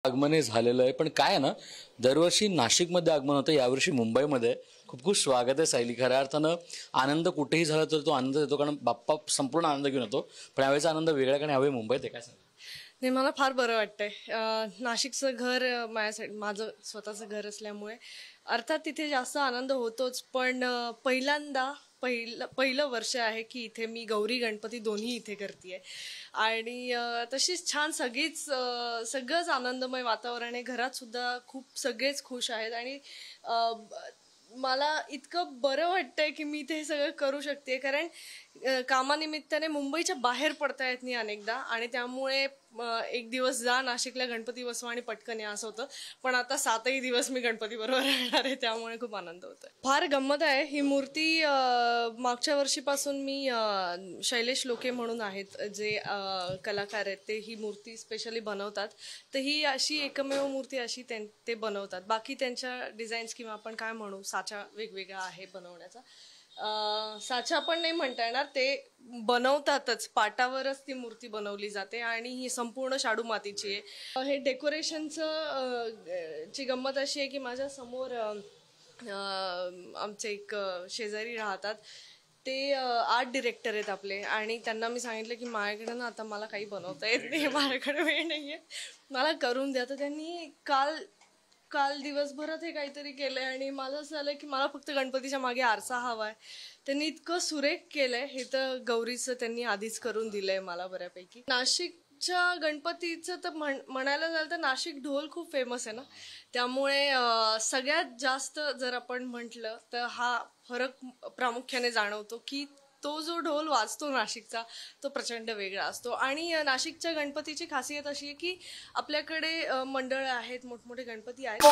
आगमन झालेलं आहे, पण काय आहे ना, दरवर्षी नाशिकमध्ये आगमन होतं, यावर्षी मुंबईमध्ये. खूप खूप स्वागत आहे सायली. खऱ्या अर्थानं आनंद कुठेही झाला तर तो आनंद देतो, कारण बाप्पा संपूर्ण आनंद घेऊन येतो. पण यावेळेचा आनंद वेगळा, कारण यावेळी मुंबईत आहे. काय सांगा? नाही, मला फार बरं वाटतंय. नाशिकचं घर माझ्यासाठी माझं स्वतःचं घर असल्यामुळे अर्थात तिथे जास्त आनंद होतोच, पण पहिल्यांदा पहिलं वर्ष आहे की इथे मी गौरी गणपती दोन्ही इथे करते. आणि तशीच छान सगळंच आनंदमय वातावरण आहे. घरात सुद्धा खूप सगळेच खुश आहेत आणि मला इतकं बरं वाटतंय की मी ते सगळं करू शकते, कारण कामानिमित्ताने मुंबईच्या बाहेर पडता येत नाही अनेकदा, आणि त्यामुळे एक दिवस जा नाशिकला गणपती बसवा आणि पटकन या असं होतं. पण आता 7ही दिवस मी गणपती बरोबर राहणार आहे, त्यामुळे खूप आनंद होतोय. फार गंमत आहे. ही मूर्ती मागच्या वर्षीपासून मी शैलेश लोके म्हणून आहेत जे कलाकार आहेत, ते ही मूर्ती स्पेशली बनवतात. तर ही अशी एकमेव मूर्ती अशी ते बनवतात. बाकी त्यांच्या डिझाईन्स किंवा आपण काय म्हणू, साचा वेगवेगळा आहे बनवण्याचा. साचा पण नाही म्हणता येणार, ते बनवतातच, पाटावरच ती मूर्ती बनवली जाते आणि ही संपूर्ण शाडू मातीची आहे. हे डेकोरेशनचं ची गंमत अशी आहे की माझ्या समोर आमचे एक शेजारी राहतात, ते आर्ट डिरेक्टर आहेत आपले, आणि त्यांना मी सांगितलं की माझ्याकडे ना आता मला काही बनवता येत नाही, माझ्याकडे वेळ नाही आहे, मला करून द्या. तर त्यांनी काल दिवसभरात हे काहीतरी केलंय आणि मला असं झालं की मला फक्त गणपतीच्या मागे आरसा हवाय. त्यांनी इतकं सुरेख केलंय. हे तर गौरीचं त्यांनी आधीच करून दिलंय मला बऱ्यापैकी. नाशिकच्या गणपतीचं तर म्हणायला झालं तर नाशिक ढोल खूप फेमस आहे ना, त्यामुळे सगळ्यात जास्त जर आपण म्हटलं तर हा फरक प्रामुख्याने जाणवतो की तो जो ढोल वाजतो नाशिकचा, तो प्रचंड वेगळा असतो. आणि नाशिकच्या गणपतीची खासियत अशी आहे की आपल्याकडे मंडळं आहेत, मोठमोठे गणपती आहेत.